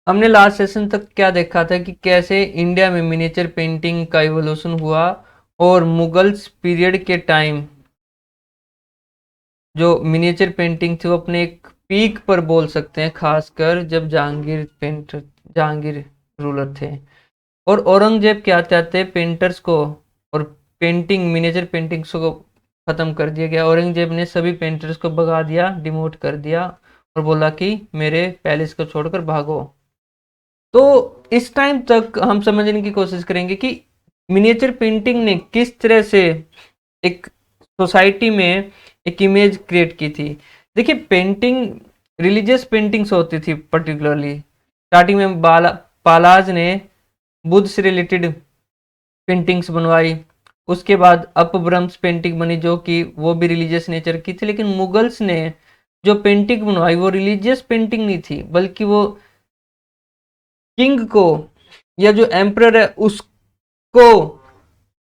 हमने last session तक क्या देखा था कि कैसे इंडिया में मिनिएचर पेंटिंग का इवोल्यूशन हुआ और मुगल्स पीरियड के टाइम जो मिनिएचर पेंटिंग थी वो अपने एक पीक पर बोल सकते हैं, खासकर जब जहांगीर रूलर थे। और औरंगजेब क्या चाहते पेंटर्स को और मिनिएचर पेंटिंग्स को खत्म कर दिया गया। औरंगजेब ने सभी पेंटर्स को भगा दिया, डिमोट कर दिया और बोला कि मेरे पैलेस को छोड़कर भागो। तो इस टाइम तक हम समझने की कोशिश करेंगे कि मिनिएचर पेंटिंग ने किस तरह से एक सोसाइटी में एक इमेज क्रिएट की थी। देखिए, पेंटिंग रिलीजियस पेंटिंग्स होती थी पर्टिकुलरली। स्टार्टिंग में पालाज ने बुद्ध से रिलेटेड पेंटिंग्स बनवाई। उसके बाद अपभ्रंश पेंटिंग बनी जो कि वो भी रिलीजियस नेचर की थी। लेकिन मुगल्स ने जो पेंटिंग बनवाई वो रिलीजियस पेंटिंग नहीं थी, बल्कि वो किंग को या जो एम्परर है उसको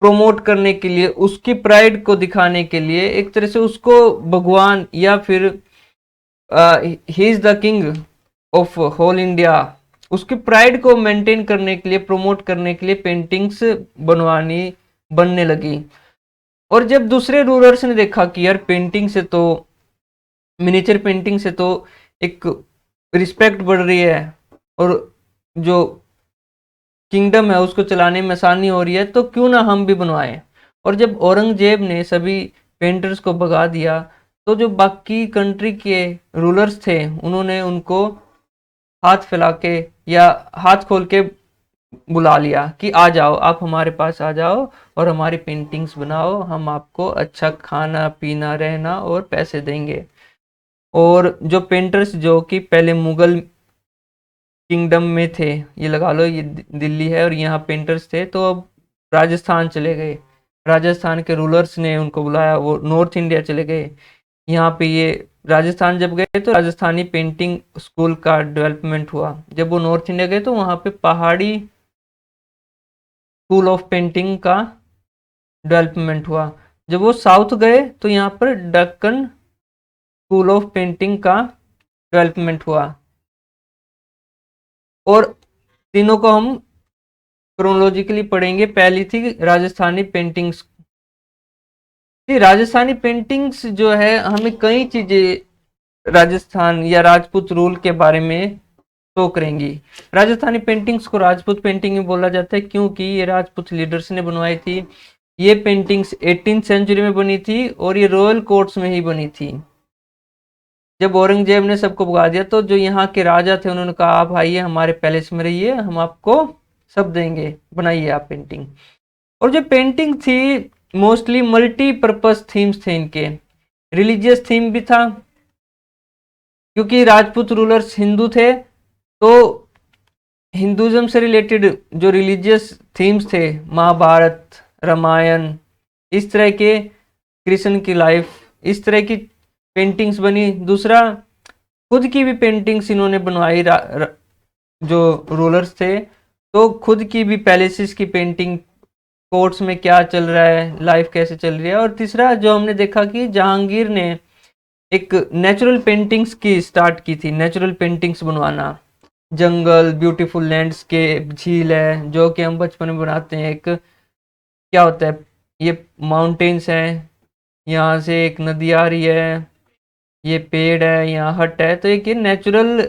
प्रोमोट करने के लिए, उसकी प्राइड को दिखाने के लिए, एक तरह से उसको भगवान या फिर he is the king of whole India, उसकी प्राइड को मेंटेन करने के लिए, प्रमोट करने के लिए पेंटिंग्स बनवानी बनने लगी। और जब दूसरे रूलर्स ने देखा कि यार पेंटिंग से तो, मिनिएचर पेंटिंग से तो एक रिस्पेक्ट बढ़ रही है और जो किंगडम है उसको चलाने में आसानी हो रही है, तो क्यों ना हम भी बनवाएं। और जब औरंगजेब ने सभी पेंटर्स को भगा दिया तो जो बाकी कंट्री के रूलर्स थे उन्होंने उनको हाथ फैला के या हाथ खोल के बुला लिया कि आ जाओ, आप हमारे पास आ जाओ और हमारी पेंटिंग्स बनाओ, हम आपको अच्छा खाना पीना रहना और पैसे देंगे। और जो पेंटर्स जो कि पहले मुगल किंगडम में थे, ये लगा लो ये दिल्ली है और यहाँ पेंटर्स थे, तो अब राजस्थान चले गए। राजस्थान के रूलर्स ने उनको बुलाया, वो नॉर्थ इंडिया चले गए। यहाँ पे ये राजस्थान जब गए तो राजस्थानी पेंटिंग स्कूल का डेवलपमेंट हुआ। जब वो नॉर्थ इंडिया गए तो वहाँ पे पहाड़ी स्कूल ऑफ पेंटिंग का डेवलपमेंट हुआ। जब वो साउथ गए तो यहाँ पर दक्कन स्कूल ऑफ पेंटिंग का डेवलपमेंट हुआ। और तीनों को हम क्रोनोलॉजिकली पढ़ेंगे। पहली थी राजस्थानी पेंटिंग्स। राजस्थानी पेंटिंग्स जो है हमें कई चीजें राजस्थान या राजपूत रूल के बारे में शो करेंगी। राजस्थानी पेंटिंग्स को राजपूत पेंटिंग में बोला जाता है क्योंकि ये राजपूत लीडर्स ने बनवाई थी। ये पेंटिंग्स 18th सेंचुरी में बनी थी और ये रॉयल कोर्ट्स में ही बनी थी। जब औरंगजेब ने सबको भगा दिया तो जो यहाँ के राजा थे उन्होंने कहा आप आइए हमारे पैलेस में रहिए, हम आपको सब देंगे, बनाइए आप पेंटिंग। और जो पेंटिंग थी मोस्टली मल्टीपर्पज थीम्स थे इनके। रिलीजियस थीम भी था क्योंकि राजपूत रूलर्स हिंदू थे, तो हिंदुज्म से रिलेटेड जो रिलीजियस थीम्स थे, महाभारत, रामायण, इस तरह के, कृष्ण की लाइफ, इस तरह की पेंटिंग्स बनी। दूसरा, खुद की भी पेंटिंग्स इन्होंने बनवाई। जो रूलर्स थे तो खुद की भी पैलेसेस की पेंटिंग, कोर्ट्स में क्या चल रहा है, लाइफ कैसे चल रही है। और तीसरा जो हमने देखा कि जहांगीर ने एक नेचुरल पेंटिंग्स की स्टार्ट की थी, नेचुरल पेंटिंग्स बनवाना। जंगल, ब्यूटीफुल लैंडस्केप, झील है जो कि हम बचपन में बनाते हैं। एक क्या होता है, ये माउंटेन्स हैं, यहाँ से एक नदी आ रही है, ये पेड़ है, यहाँ हट है, तो एक ये नेचुरल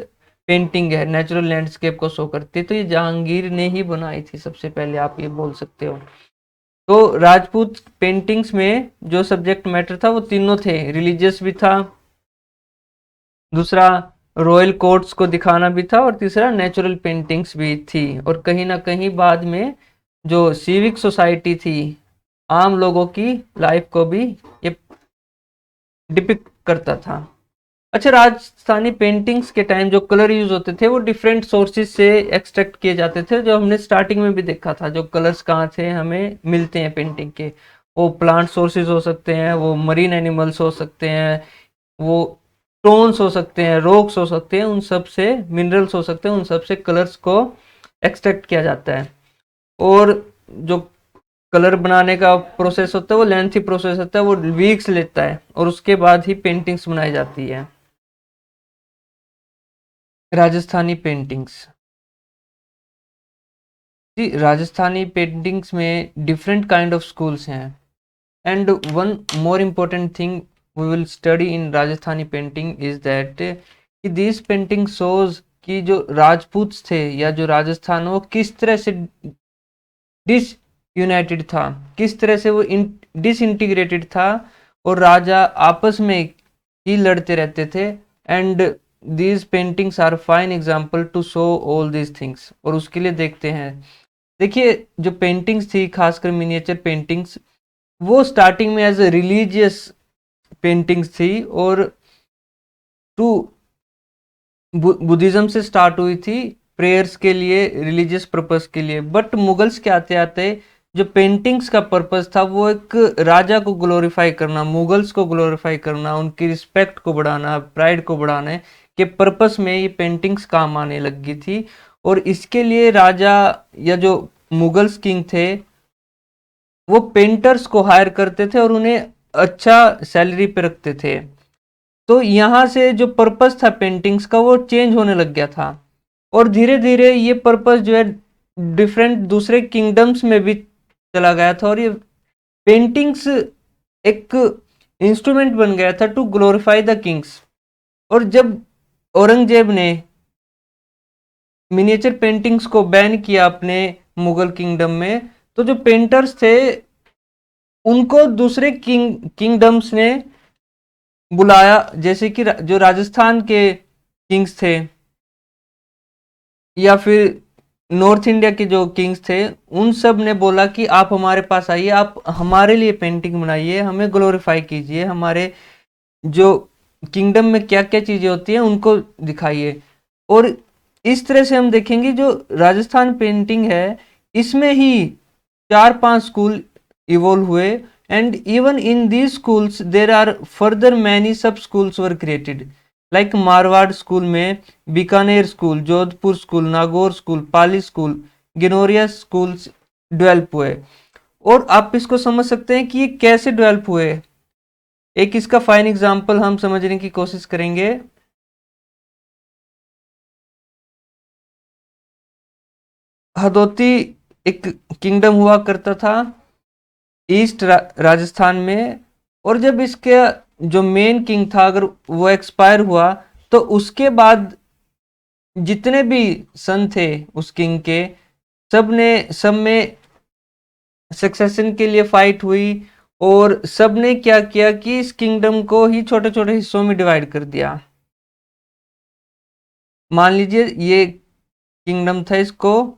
पेंटिंग है, नेचुरल लैंडस्केप को शो करती है। तो ये जहांगीर ने ही बनाई थी सबसे पहले, आप ये बोल सकते हो। तो राजपूत पेंटिंग्स में जो सब्जेक्ट मैटर था वो तीनों थे, रिलीजियस भी था, दूसरा रॉयल कोर्ट्स को दिखाना भी था, और तीसरा नेचुरल पेंटिंग्स भी थी। और कहीं ना कहीं बाद में जो सिविक सोसाइटी थी, आम लोगों की लाइफ को भी ये डिपिक्ट करता था। अच्छा, राजस्थानी पेंटिंग्स के टाइम जो कलर यूज होते थे वो डिफरेंट सोर्सेज से एक्सट्रैक्ट किए जाते थे, जो हमने स्टार्टिंग में भी देखा था। जो कलर्स कहाँ से हमें मिलते हैं पेंटिंग के, वो प्लांट सोर्सेज हो सकते हैं, वो मरीन एनिमल्स हो सकते हैं, वो स्टोन्स हो सकते हैं, रॉक्स हो सकते हैं, उन सब से मिनरल्स हो सकते हैं, उन सब से कलर्स को एक्सट्रैक्ट किया जाता है। और जो कलर बनाने का प्रोसेस होता है वो लेंथी प्रोसेस होता है, वो वीक्स लेता है, और उसके बाद ही पेंटिंग्स बनाई जाती है। राजस्थानी पेंटिंग्स राजस्थानी पेंटिंग्स में डिफरेंट काइंड ऑफ स्कूल्स हैं, and one more important thing we will study in Rajasthani painting is that कि दिस पेंटिंग शोज कि जो राजपूत थे या जो राजस्थान, वो किस तरह से डिस यूनाइटेड था, किस तरह से वो डिसइंटीग्रेटेड था, और राजा आपस में ही लड़ते रहते थे। And these paintings are fine example to show all these things. और उसके लिए देखते हैं, देखिए जो पेंटिंग्स थी, खासकर मिनिएचर पेंटिंग्स, वो स्टार्टिंग में एज ए रिलीजियस पेंटिंग्स थी, और टू बुद्धिज्म से स्टार्ट हुई थी, प्रेयर्स के लिए, रिलीजियस पर्पस के लिए। बट मुगल्स के आते आते जो पेंटिंग्स का पर्पस था वो एक राजा को ग्लोरीफाई करना, मुगल्स को ग्लोरीफाई करना, उनकी रिस्पेक्ट को बढ़ाना, प्राइड को बढ़ाने के पर्पस में ये पेंटिंग्स काम आने लगी थी। और इसके लिए राजा या जो मुगल्स किंग थे वो पेंटर्स को हायर करते थे और उन्हें अच्छा सैलरी पे रखते थे। तो यहाँ से जो पर्पस था पेंटिंग्स का वो चेंज होने लग गया था, और धीरे धीरे ये पर्पस जो है डिफरेंट दूसरे किंगडम्स में भी चला गया था, और ये पेंटिंग्स एक इंस्ट्रूमेंट बन गया था टू ग्लोरीफाई द किंग्स। और जब औरंगजेब ने मिनिएचर पेंटिंग्स को बैन किया अपने मुगल किंगडम में, तो जो पेंटर्स थे उनको दूसरे किंगडम्स ने बुलाया, जैसे कि जो राजस्थान के किंग्स थे या फिर नॉर्थ इंडिया के जो किंग्स थे, उन सब ने बोला कि आप हमारे पास आइए, आप हमारे लिए पेंटिंग बनाइए, हमें ग्लोरीफाई कीजिए, हमारे जो किंगडम में क्या क्या चीज़ें होती हैं उनको दिखाइए। और इस तरह से हम देखेंगे जो राजस्थान पेंटिंग है इसमें ही 4-5 स्कूल इवॉल्व हुए, and even in these schools there are further many sub schools were created, like Marwar school में, Bikaner school, Jodhpur school, Nagaur school, Pali school, गिनोरिया स्कूल्स डेवलप हुए। और आप इसको समझ सकते हैं कि ये कैसे डेवलप हुए। एक इसका फाइन एग्जांपल हम समझने की कोशिश करेंगे। हदोती एक किंगडम हुआ करता था ईस्ट राजस्थान में, और जब इसके जो मेन किंग था अगर वो एक्सपायर हुआ, तो उसके बाद जितने भी सन थे उस किंग के, सब में सक्सेशन के लिए फाइट हुई, और सब ने क्या किया कि इस किंगडम को ही छोटे छोटे हिस्सों में डिवाइड कर दिया। मान लीजिए ये किंगडम था, इसको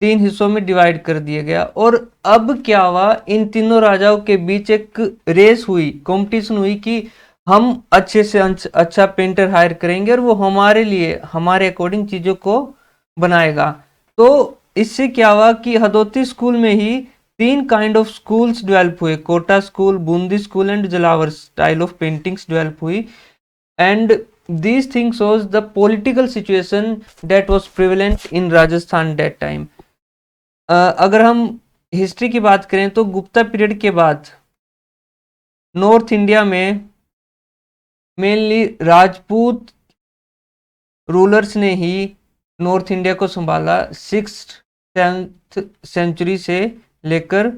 3 हिस्सों में डिवाइड कर दिया गया। और अब क्या हुआ, इन तीनों राजाओं के बीच एक रेस हुई, कंपटीशन हुई कि हम अच्छे से अच्छा पेंटर हायर करेंगे और वो हमारे लिए हमारे अकॉर्डिंग चीजों को बनाएगा। तो इससे क्या हुआ कि हदोती स्कूल में ही 3 काइंड ऑफ स्कूल्स डेवलप हुए, Kota school, Bundi school and Jhalawar style of paintings develop हुई। And these things shows the political situation that was prevalent in Rajasthan that time। अगर हम हिस्ट्री की बात करें तो गुप्ता पीरियड के बाद नॉर्थ इंडिया में मेनली राजपूत रूलर्स ने ही नॉर्थ इंडिया को संभाला 6th 7th सेंचुरी से लेकर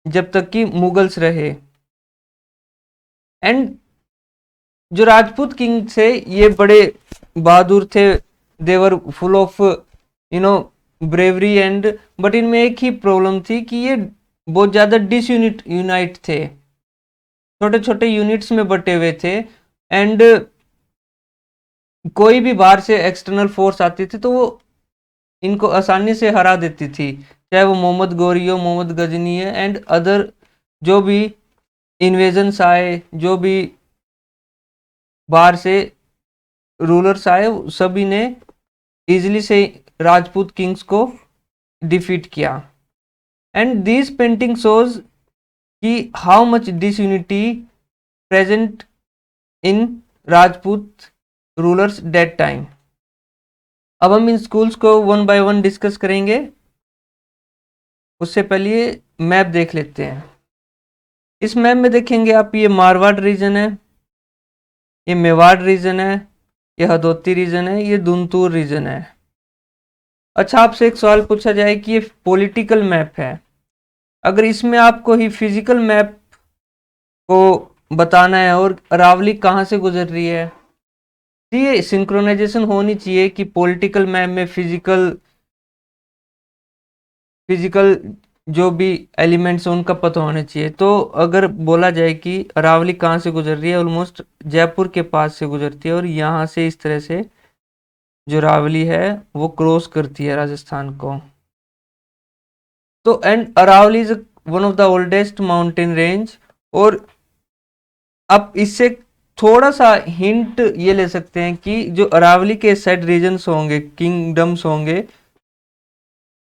जब तक कि मुगल्स रहे। एंड जो राजपूत किंग थे ये बड़े बहादुर थे, they were full of bravery and, but इनमें एक ही प्रॉब्लम थी कि ये बहुत ज़्यादा यूनाइट थे, छोटे छोटे यूनिट्स में बटे हुए थे। एंड कोई भी बाहर से एक्सटर्नल फोर्स आती थी तो वो इनको आसानी से हरा देती थी, चाहे वो मोहम्मद गौरी हो, मोहम्मद गजनी है एंड अदर जो भी इन्वेजन्स आए, जो भी बाहर से रूलर्स आए, सभी ने इजिली से राजपूत किंग्स को डिफीट किया। एंड दिस पेंटिंग शोज कि how much disunity present in Rajput rulers that time. अब हम इन स्कूल्स को 1 बाय 1 डिस्कस करेंगे, उससे पहले मैप देख लेते हैं। इस मैप में देखेंगे आप, ये मारवाड़ रीजन है, ये मेवाड़ रीजन है, ये हदोती रीजन है, ये दुनतूर रीजन है। अच्छा, आपसे एक सवाल पूछा जाए कि ये पॉलिटिकल मैप है, अगर इसमें आपको ही फिजिकल मैप को बताना है और अरावली कहाँ से गुजर रही है, तो ये सिंक्रोनाइजेशन होनी चाहिए कि पॉलिटिकल मैप में फिजिकल फिजिकल जो भी एलिमेंट्स हैं उनका पता होना चाहिए। तो अगर बोला जाए कि अरावली कहाँ से गुजर रही है, ऑलमोस्ट जयपुर के पास से गुजरती है और यहाँ से इस तरह से जो अरावली है वो क्रॉस करती है राजस्थान को। तो and Aravalli is one of the oldest mountain range. और आप इससे थोड़ा सा हिंट ये ले सकते हैं कि जो अरावली के साइड रीजन्स होंगे, किंगडम्स होंगे,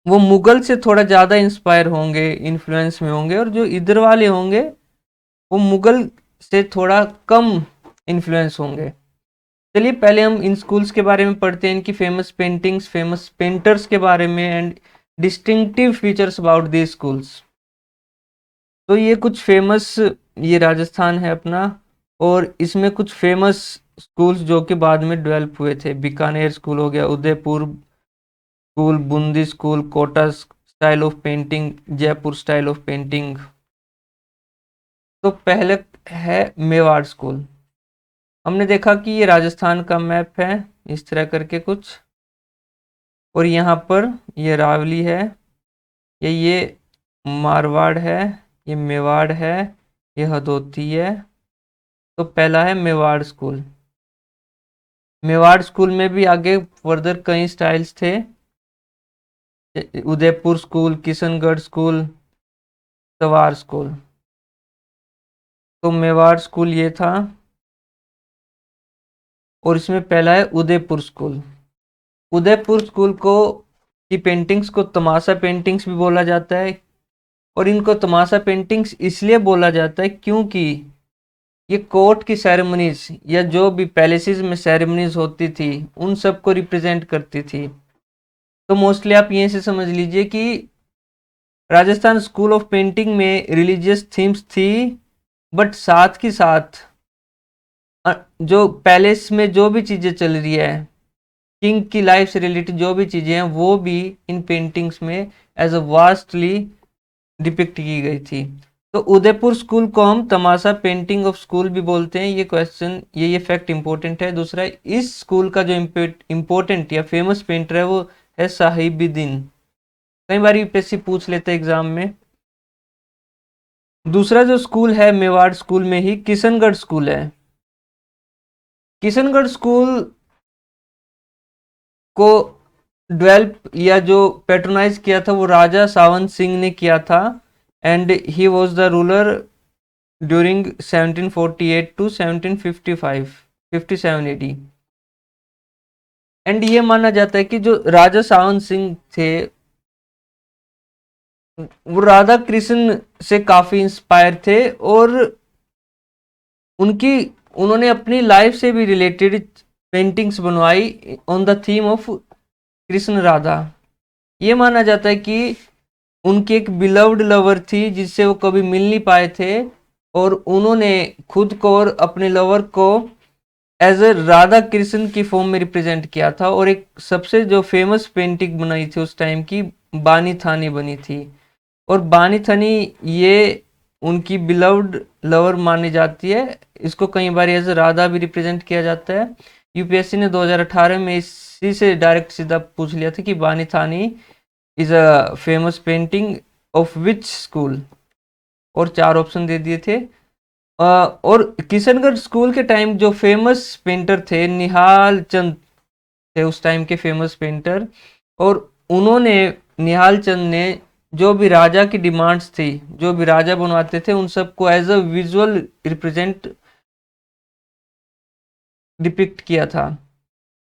वो मुगल से थोड़ा ज़्यादा इंस्पायर होंगे, इन्फ्लुएंस में होंगे, और जो इधर वाले होंगे वो मुगल से थोड़ा कम इन्फ्लुएंस होंगे। चलिए पहले हम इन स्कूल्स के बारे में पढ़ते हैं, इनकी फेमस पेंटिंग्स, फेमस पेंटर्स के बारे में and distinctive features about the schools. तो ये कुछ फेमस, ये राजस्थान है अपना, और इसमें कुछ फेमस स्कूल्स जो कि बाद में डेवलप हुए थे, बीकानेर स्कूल हो गया, Udaipur school, Bundi school, Kota style of painting, Jaipur style of painting. तो पहले है मेवाड़ स्कूल। हमने देखा कि ये राजस्थान का मैप है इस तरह करके कुछ, और यहाँ पर ये रावली है, ये मारवाड़ है, ये मेवाड़ है, ये हदोती है। तो पहला है मेवाड़ स्कूल। मेवाड़ स्कूल में भी आगे फर्दर कई स्टाइल्स थे, उदयपुर स्कूल, किशनगढ़ स्कूल, सवार स्कूल। तो मेवाड़ स्कूल ये था, और इसमें पहला है उदयपुर स्कूल। उदयपुर स्कूल को की पेंटिंग्स को तमाशा पेंटिंग्स भी बोला जाता है, और इनको तमाशा पेंटिंग्स इसलिए बोला जाता है क्योंकि ये कोर्ट की सेरेमनीज या जो भी पैलेसेस में सेरेमनीज होती थी उन सब को रिप्रेजेंट करती थी। तो मोस्टली आप यहीं से समझ लीजिए कि राजस्थान स्कूल ऑफ पेंटिंग में रिलीजियस थीम्स थी, बट साथ के साथ जो पैलेस में जो भी चीज़ें चल रही है, किंग की लाइफ से रिलेटेड जो भी चीज़ें हैं, वो भी इन पेंटिंग्स में एज अ वास्टली डिपिक्ट की गई थी। तो उदयपुर स्कूल को हम तमाशा पेंटिंग ऑफ स्कूल भी बोलते हैं। ये क्वेश्चन, ये फैक्ट इंपॉर्टेंट है। दूसरा, इस स्कूल का जो इम्पोर्टेंट या फेमस पेंटर है वो है साहिबुद्दीन। कई बार यूपीएससी पूछ लेते हैं एग्जाम में। दूसरा जो स्कूल है मेवाड़ स्कूल में ही किशनगढ़ स्कूल है। किशनगढ़ स्कूल को डेवलप या जो पेट्रोनाइज किया था वो राजा सावंत सिंह ने किया था, and he was the ruler during 1748 to 1755 57 AD. And ये माना जाता है कि जो राजा सावंत सिंह थे वो राधा कृष्ण से काफी इंस्पायर थे, और उनकी उन्होंने अपनी लाइफ से भी रिलेटेड पेंटिंग्स बनवाई on the theme of Krishna Radha. ये माना जाता है कि उनकी एक बिलव्ड लवर थी जिससे वो कभी मिल नहीं पाए थे, और उन्होंने खुद को और अपने लवर को एज ए राधा कृष्ण की फॉर्म में रिप्रेजेंट किया था। और एक सबसे जो फेमस पेंटिंग बनाई थी उस टाइम की, बानी थानी बनी थी। और बानी थानी ये उनकी बिलव्ड लवर मानी जाती है। इसको कई बार एज राधा भी रिप्रेजेंट किया जाता है। यूपीएससी ने 2018 में इसी से डायरेक्ट सीधा पूछ लिया था कि बानी थानी is a famous painting of which school, और 4 ऑप्शन दे दिए थे। और किशनगढ़ स्कूल के टाइम जो फेमस पेंटर थे निहाल चंद थे उस टाइम के फेमस पेंटर, और उन्होंने निहाल चंद ने जो भी राजा की डिमांड्स थी, जो भी राजा बनवाते थे, उन सबको as a visual represent depict किया था।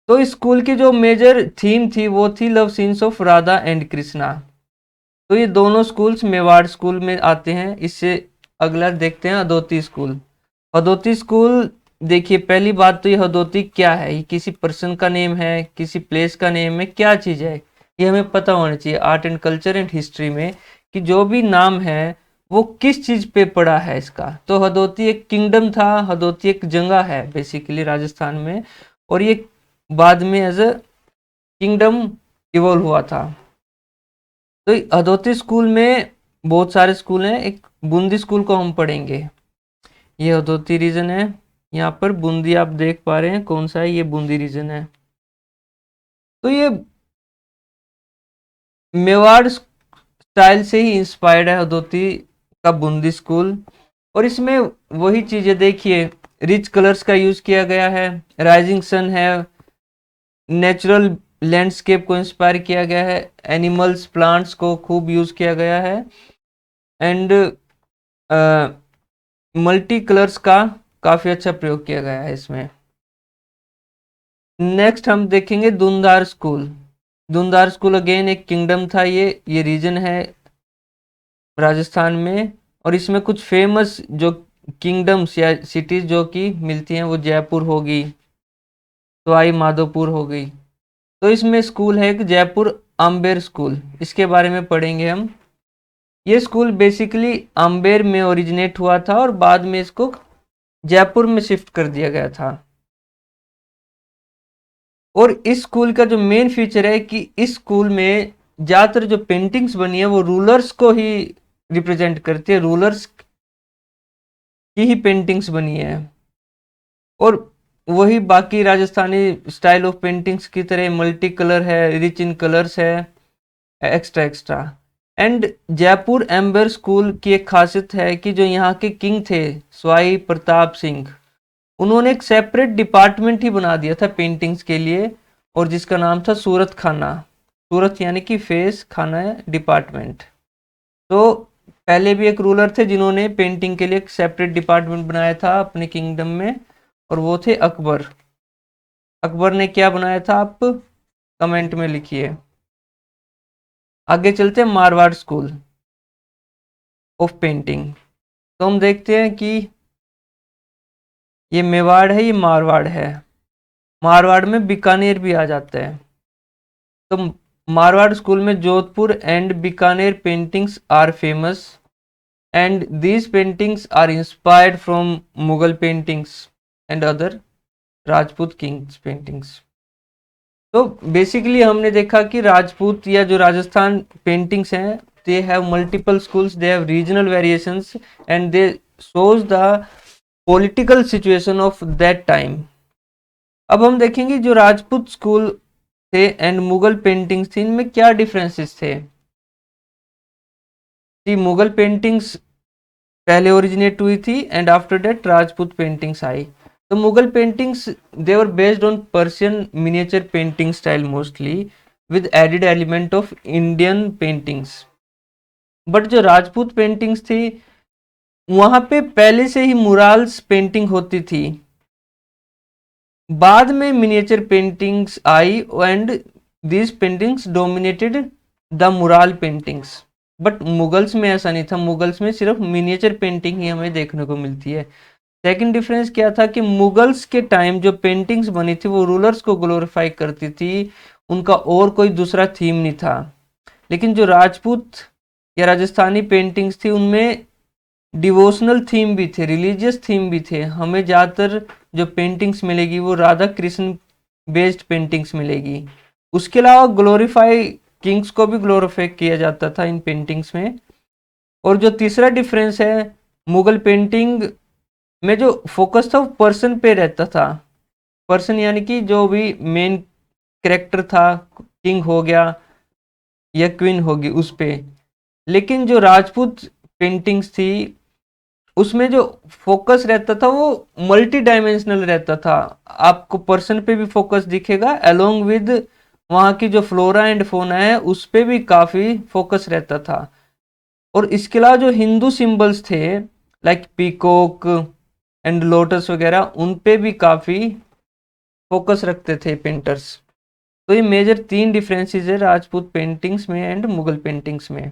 तो इस स्कूल की जो मेजर थीम थी वो थी love scenes of Radha and Krishna. तो ये दोनों स्कूल्स मेवाड़ स्कूल में आते हैं। इससे अगला देखते हैं हदोती स्कूल। हदोती स्कूल, देखिए पहली बात तो ये हदोती क्या है, ये किसी पर्सन का नेम है, किसी प्लेस का नेम है, क्या चीज़ है, ये हमें पता होना चाहिए art and culture and history में कि जो भी नाम है वो किस चीज़ पे पड़ा है इसका। तो हदोती एक किंगडम था, हदोती एक जगह है बेसिकली राजस्थान में, और ये बाद में एज अ किंगडम इवॉल्व हुआ था। तो हदोती स्कूल में बहुत सारे स्कूल हैं, एक बूंदी स्कूल को हम पढ़ेंगे। ये हदोती रीजन है, यहाँ पर बूंदी आप देख पा रहे हैं कौन सा है, ये बूंदी रीजन है। तो ये मेवाड़ स्टाइल से ही इंस्पायर्ड है हदोती का बूंदी स्कूल। और इसमें वही चीजें देखिए, रिच कलर्स का यूज किया गया है, राइजिंग सन है, नेचुरल लैंडस्केप को इंस्पायर किया गया है, एनिमल्स प्लांट्स को खूब यूज किया गया है, एंड मल्टी कलर्स का काफी अच्छा प्रयोग किया गया है इसमें। नेक्स्ट हम देखेंगे Dhundhar school. Dhundhar school again एक किंगडम था, ये रीजन है राजस्थान में। और इसमें कुछ फेमस जो किंगडम्स या सिटीज जो कि मिलती हैं वो जयपुर होगी, सवाई माधोपुर हो गई। तो इसमें स्कूल है एक जयपुर आम्बेर स्कूल, इसके बारे में पढ़ेंगे हम। ये स्कूल बेसिकली आम्बेर में ओरिजिनेट हुआ था और बाद में इसको जयपुर में शिफ्ट कर दिया गया था। और इस स्कूल का जो मेन फीचर है कि इस स्कूल में ज्यादातर जो पेंटिंग्स बनी है वो रूलर्स को ही रिप्रेजेंट करती है, रूलर्स की ही पेंटिंग्स बनी है। और वही बाकी राजस्थानी स्टाइल ऑफ पेंटिंग्स की तरह मल्टी कलर है, रिच इन कलर्स है, extra extra. And Jaipur amber school की एक खासियत है कि जो यहाँ के किंग थे सवाई प्रताप सिंह, उन्होंने एक सेपरेट डिपार्टमेंट ही बना दिया था पेंटिंग्स के लिए, और जिसका नाम था सूरत खाना। सूरत यानी कि फेस, खाना है डिपार्टमेंट। तो पहले भी एक रूलर थे जिन्होंने पेंटिंग के लिए एक सेपरेट डिपार्टमेंट बनाया था अपने किंगडम में, और वो थे अकबर। अकबर ने क्या बनाया था आप कमेंट में लिखिए। आगे चलते हैं मारवाड़ स्कूल ऑफ पेंटिंग। तो हम देखते हैं कि ये मेवाड़ है, ये मारवाड़ है। मारवाड़ में बीकानेर भी आ जाता है। तो मारवाड़ स्कूल में Jodhpur and Bikaner paintings are famous, and these paintings are inspired from Mughal paintings and other Rajput kings paintings. तो बेसिकली हमने देखा कि राजपूत या जो राजस्थान पेंटिंग्स हैं, they have multiple schools, they have regional variations, and they shows the political situation of that time. अब हम देखेंगे जो राजपूत स्कूल थे एंड मुगल पेंटिंग्स थी, इनमें क्या डिफरेंसेस थे। कि मुगल पेंटिंग्स पहले ओरिजिनेट हुई थी and after that Rajput paintings आई। तो Mughal paintings they were based on Persian miniature painting style mostly with added element of Indian paintings. But जो राजपूत पेंटिंग्स थी वहां पे पहले से ही मुराल्स पेंटिंग होती थी, बाद में miniature paintings I and these paintings dominated the mural paintings. But Mughals में ऐसा नहीं था, मुगल्स में सिर्फ मिनिएचर पेंटिंग ही हमें देखने को मिलती है। सेकंड डिफरेंस क्या था कि मुगल्स के टाइम जो पेंटिंग्स बनी थी वो रूलर्स को ग्लोरीफाई करती थी, उनका और कोई दूसरा थीम नहीं था। लेकिन जो राजपूत या राजस्थानी पेंटिंग्स थी उनमें डिवोशनल थीम भी थे, रिलीजियस थीम भी थे। हमें ज़्यादातर जो पेंटिंग्स मिलेगी वो राधा कृष्ण बेस्ड पेंटिंग्स मिलेगी। उसके अलावा ग्लोरीफाई किंग्स को भी ग्लोरीफाई किया जाता था इन पेंटिंग्स में। और जो तीसरा डिफरेंस है, मुगल पेंटिंग में जो फोकस था वो पर्सन पे रहता था। पर्सन यानी कि जो भी मेन कैरेक्टर था, किंग हो गया या क्वीन होगी, उस पे। लेकिन जो राजपूत पेंटिंग्स थी उसमें जो फोकस रहता था वो मल्टी डायमेंशनल रहता था। आपको पर्सन पे भी फोकस दिखेगा, अलोंग विद वहाँ की जो फ्लोरा एंड फोना है उस पे भी काफी फोकस रहता था। और इसके अलावा जो हिंदू सिंबल्स थे लाइक पीकॉक एंड लोटस वगैरह, उन पे भी काफी फोकस रखते थे पेंटर्स। तो ये मेजर तीन डिफरेंसेस है राजपूत पेंटिंग्स में एंड मुगल पेंटिंग्स में।